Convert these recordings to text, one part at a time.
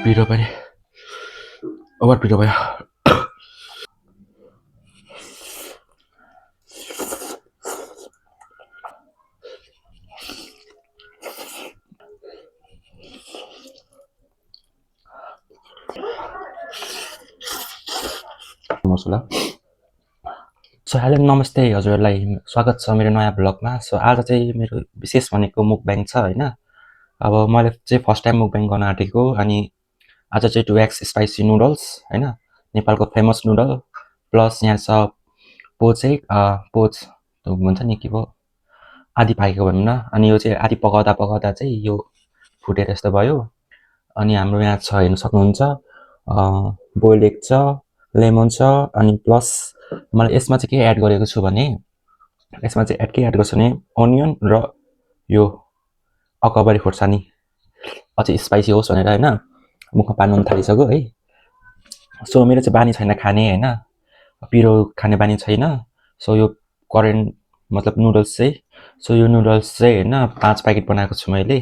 पिरो पनि ओभर पिरो भयो। मसला सो हेलो नमस्ते हजुरहरूलाई स्वागत छ मेरो नयाँ ब्लगमा। सो आज चाहिँ मेरो विशेष भनेको मुकब्याङ छ होइन। अब मैले चाहिँ फर्स्ट टाइम मुकब्याङ गर्न आँटेको अनि आज चाहिँ 2x स्पाइसी नुडल्स होइन, नेपालको फेमस नुडल प्लस यहाँ छ पोचेक पोच भन्छ नि के भयो आधी पाकेको भनौँ न। अनि यो चाहिँ आधी पकाउँदा पकाउँदा चाहिँ यो फुटेर यस्तो भयो। अनि हाम्रो यहाँ छ हेर्न सक्नुहुन्छ बोइल्ड एग छ, लेमन छ अनि प्लस मैले यसमा चाहिँ के एड गरेको छु भने यसमा चाहिँ के एड गर्छु भने अनियन र यो अकबरी खोर्सानी अझै स्पाइसी होस् भनेर होइन मुखमा पानी आउनु थालिसक्यो है। सो मेरो चाहिँ बानी छैन खाने होइन, पिरो खाने बानी छैन। सो यो करेन्ट मतलब नुडल्स चाहिँ यो नुडल्स चाहिँ होइन 5 प्याकेट बनाएको छु मैले।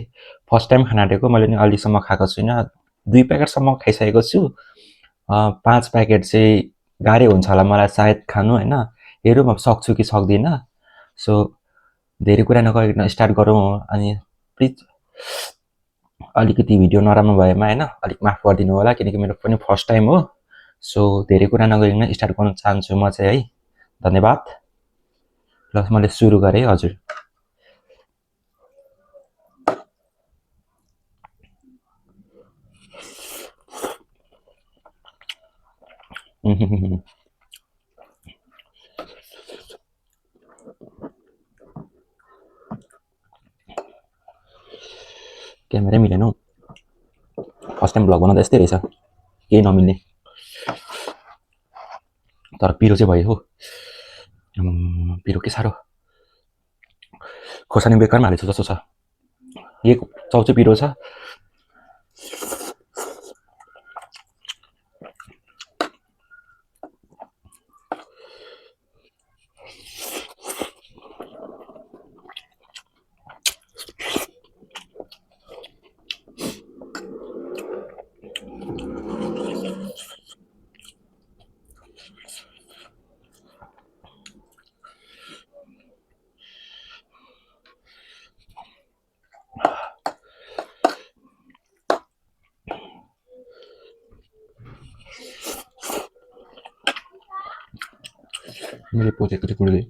फर्स्ट टाइम खान आँटेको मैले नि अहिलेसम्म खाएको छुइनँ, 2 प्याकेटसम्म खाइसकेको छु। 5 प्याकेट चाहिँ गाह्रै हुन्छ होला मलाई सायद खानु होइन, हेरौँ अब सक्छु कि सक्दिनँ। सो धेरै कुरा नगरिकन स्टार्ट गरौँ। अनि प्लिज अलिकति भिडियो नराम्रो भएमा होइन अलिक माफ गरिदिनु होला किनकि मेरो पनि फर्स्ट टाइम हो। सो धेरै कुरा नगरिकन स्टार्ट गर्न चाहन्छु म चाहिँ है। धन्यवाद। ल मैले सुरु गरेँ हजुर। क्यामेरै मिलेन हौ, फर्स्ट टाइम भ्लग बनाउँदा यस्तै रहेछ, केही नमिल्ने। तर पिरो चाहिँ भयो हो, पिरो के साह्रो, खोर्सानी बेकारमा हालेको जस्तो छ। एक चाउ चाहिँ पिरो छ। मैले पोचेको चाहिँ कुर्दै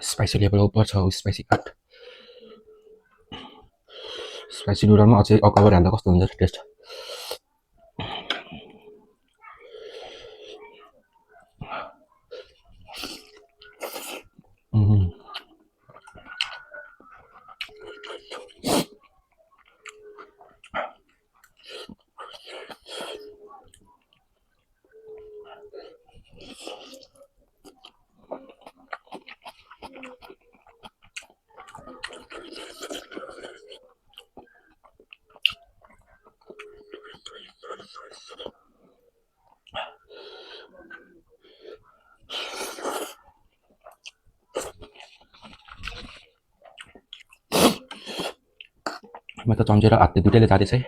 स्पाइसी लेभल उपर छ, स्पाइसी काट। स्पाइसी नुडलमा अझै अकबर हाल्दा कस्तो हुन्छ टेस्ट। म त चम्ची र हातले दुइटैले जाँदैछ है।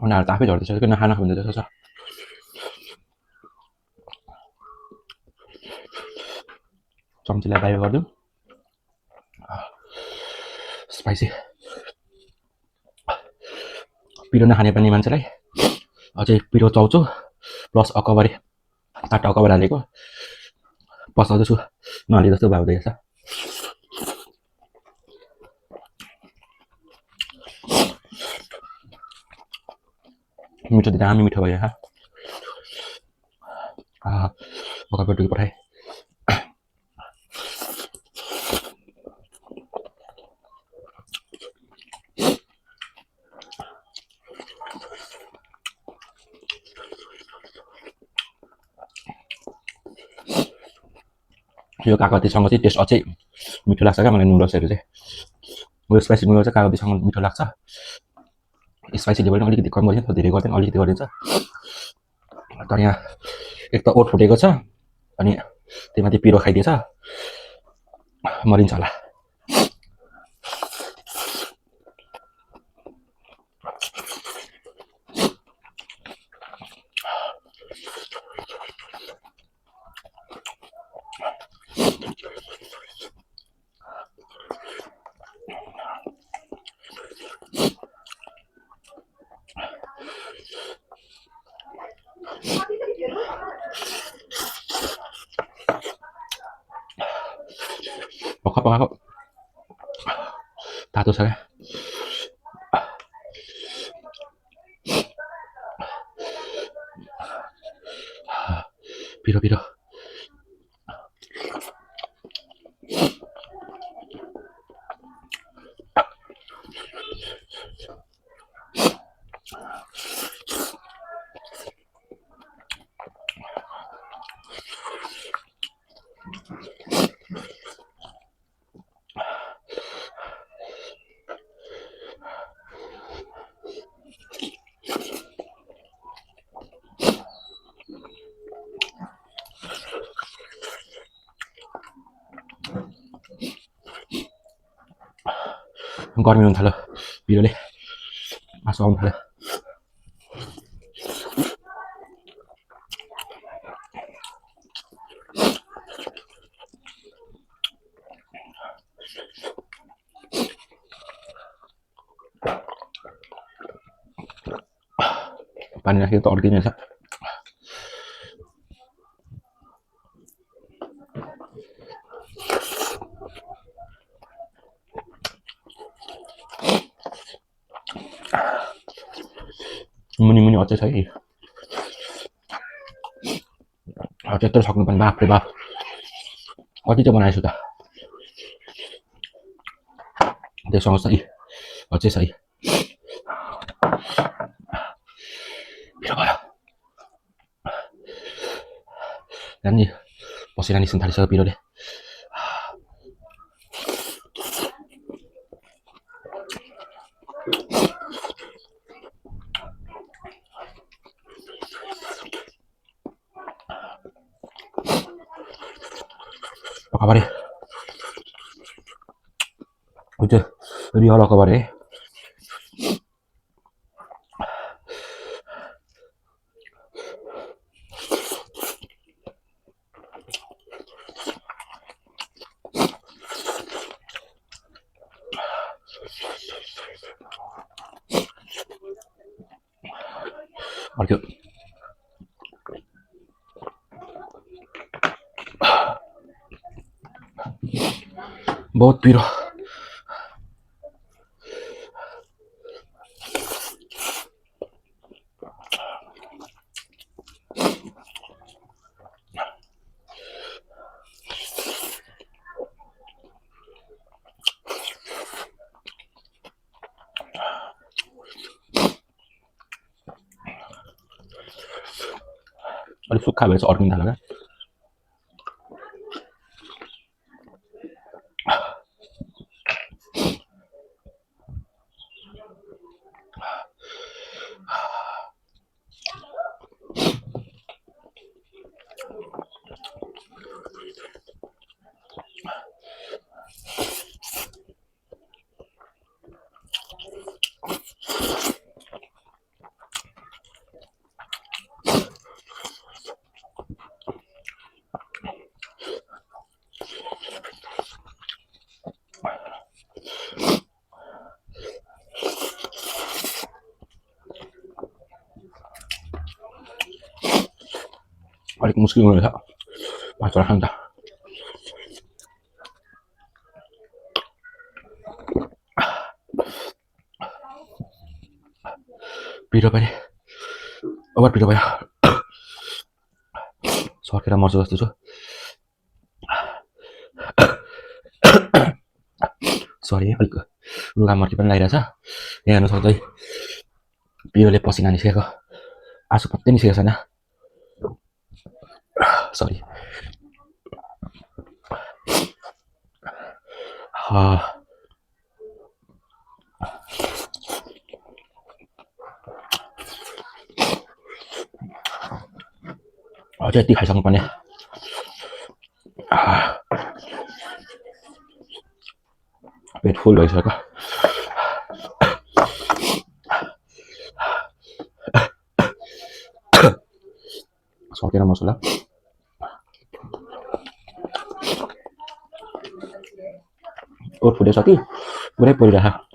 उनीहरू त आफै झर्दैछ कि नखाना खाँदै जस्तो छ। चम्चीलाई बाहिर गरिदिउँ। स्पाइसी पिरो नखाने पनि मान्छेलाई अझै पिरो चाउचो प्लस अकबरी काट अकबर हालेको पसाउँदैछु नहाले जस्तो भयो रहेछ। मिठो त दामी मिठो भयो अकबर टुकी पठाएँ। यो कागतीसँग चाहिँ टेस्ट अझै मिठो लाग्छ क्या मलाई नुडल्सहरू चाहिँ यो स्पाइसी नुडल्स चाहिँ कागतीसँग मिठो लाग्छ स्पाइसी लेभल पनि अलिकति कम गरिन्छ धेरै गर्दैन अलिकति गरिन्छ तर यहाँ एक त ओठ फुटेको छ अनि त्यही माथि पिरो खाइदिएछ मरिन्छ होला भर्खर पकाएको तातो छ क्या पिरो पिरो गर्मी हुन थाल्यो पिरोले मासु आउनु थाल्यो पानी राखेको त अड्किने छ मुनि मुनि अझै छ है त्यत्रो सक्नु पनि बाफरे बाफ कति चाहिँ बनाएछु त त्योसँग सही अझै सही पिरो भयो जान्ने पसिना निस्किन थालिसक्यो पिरोले पकापरे त्यो रियल अकबर है अर्को बहुत पिरो अलिक सुक्खा भएपछि अड्किन थाल्यो क्या अलिक मुस्किल हुनेछ पाँचवटा खानु त पिरो पनि ओभर पिरो भयो सकेर मर्छु जस्तो छु सरी अलिक लुगा मर्की पनि लागिरहेछ यहाँ हेर्नु सक्दै पिरोले पसिना निस्केको आँसु पत्तै निस्केको छैन सरी अझै यति खाइसक्नुपर्ने पेट फुल भइसक्यो सकेर मसला ओठ फुटेछ कि पुरै परिरहेको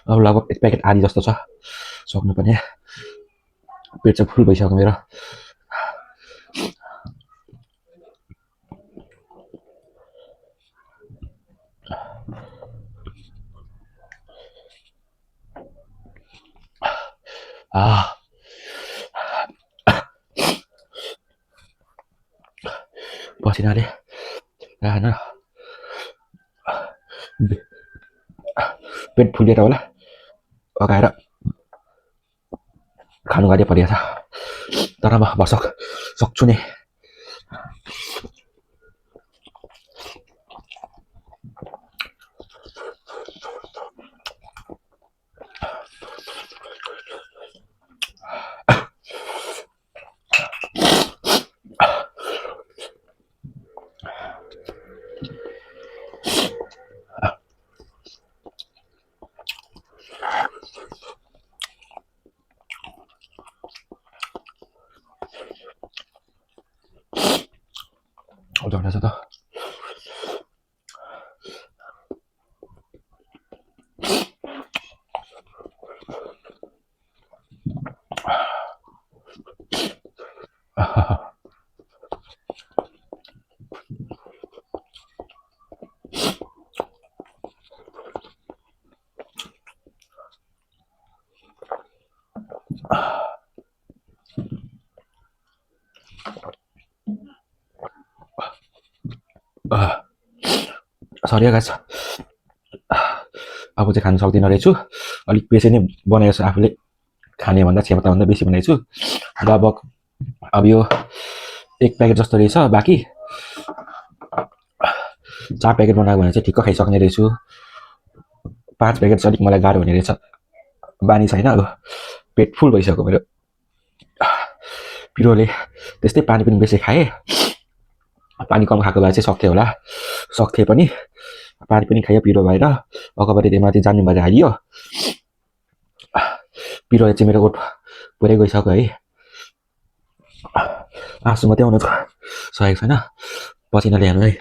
अब लगभग एक प्याकेट आधी जस्तो छ सक्नुपर्ने पेट चाहिँ फुल भइसक्यो मेरो पसिनाले होइन पेट फुलेर होला अगाएर खानु गाह्रो परिरहेछ तर म भसक सक्छु नि झर्दैछ त सरी गाइस अब चाहिँ खान सक्दिनँ रहेछु अलिक बेसी नै बनाएको छु आफूले खाने भन्दा क्षमताभन्दा बेसी बनाएको छु लगभग अब यो एक प्याकेट जस्तो रहेछ बाँकी 4 प्याकेट बनाएको भने चाहिँ ठिक्क खाइसक्ने रहेछु 5 प्याकेट चाहिँ अलिक मलाई गाह्रो हुने रहेछ बानी छैन अब पेट फुल भइसक्यो मेरो पिरोले त्यस्तै पानी पनि बेसी खाएँ पानी कम खाएको भए चाहिँ सक्थेँ पनि पानी पनि खायो पिरो भएर अगाडि त्यही जान्ने भएर हालियो पिरो चाहिँ मेरो ओठ पुरै गइसक्यो है आँसु मात्रै आउनु सकेको छैन पसिनाले हाल्नु है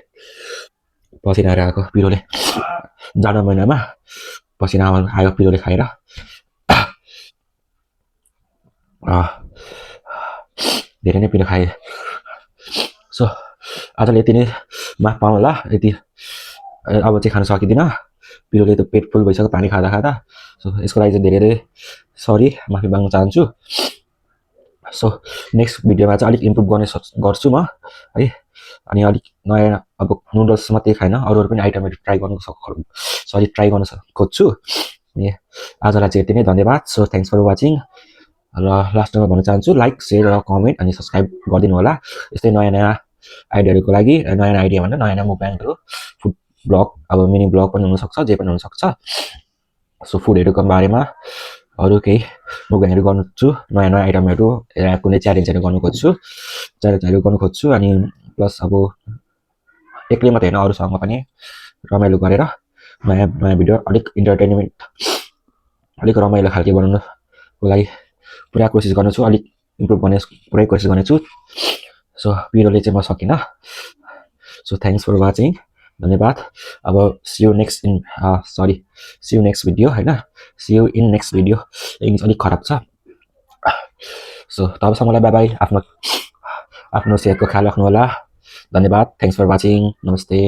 पसिना आएको पिरोले जाडो महिनामा पसिना आयो पिरोले खाएर धेरै नै पिरो खाएँ सो आजले यति नै माफ पाउँ होला यति अब चाहिँ खान सकिदिनँ पिरोले त पेट फुल भइसक्यो पानी खाँदा सो यसको लागि चाहिँ धेरै सरी माफी माग्न चाहन्छु सो नेक्स्ट भिडियोमा चाहिँ अलिक इम्प्रुभ गर्छु म है अनि अलिक नयाँ अब नुडल्स मात्रै खाएन अरू पनि आइटमहरू ट्राई गर्न खोज्छु अनि आजलाई चाहिँ यति नै धन्यवाद सो थ्याङ्क्स फर वाचिङ र लास्टमा भन्न चाहन्छु लाइक सेयर र कमेन्ट अनि सब्सक्राइब गरिदिनु होला यस्तै नयाँ आइडियाहरूको लागि नयाँ आइडिया भन्दा नयाँ मुभमेन्टहरू फुड ब्लग अब मिनी ब्लग पनि हुनसक्छ जे पनि हुनसक्छ सो फुडहरूको बारेमा अरू केही मुभमेन्टहरू गर्छु नयाँ आइटमहरू कुनै च्यालेन्जहरू गर्नु खोज्छु अनि प्लस अब एक्लै मात्रै होइन अरूसँग पनि रमाइलो गरेर नयाँ भिडियो अलिक इन्टरटेनमेन्ट अलिक रमाइलो खालको बनाउनुको लागि पुरा कोसिस गर्नेछु अलिक इम्प्रुभ गर्ने पुरै कोसिस गर्नेछु सो पिरोले चाहिँ म सकिनँ सो थ्याङ्क्स फर वाचिङ धन्यवाद अब सी यू नेक्स्ट भिडियो होइन see you in next video English अलिक खराब छ सो तबसम्मलाई बाई बाई आफ्नो सेहतको ख्याल राख्नु होला धन्यवाद थ्याङ्क्स फर वाचिङ नमस्ते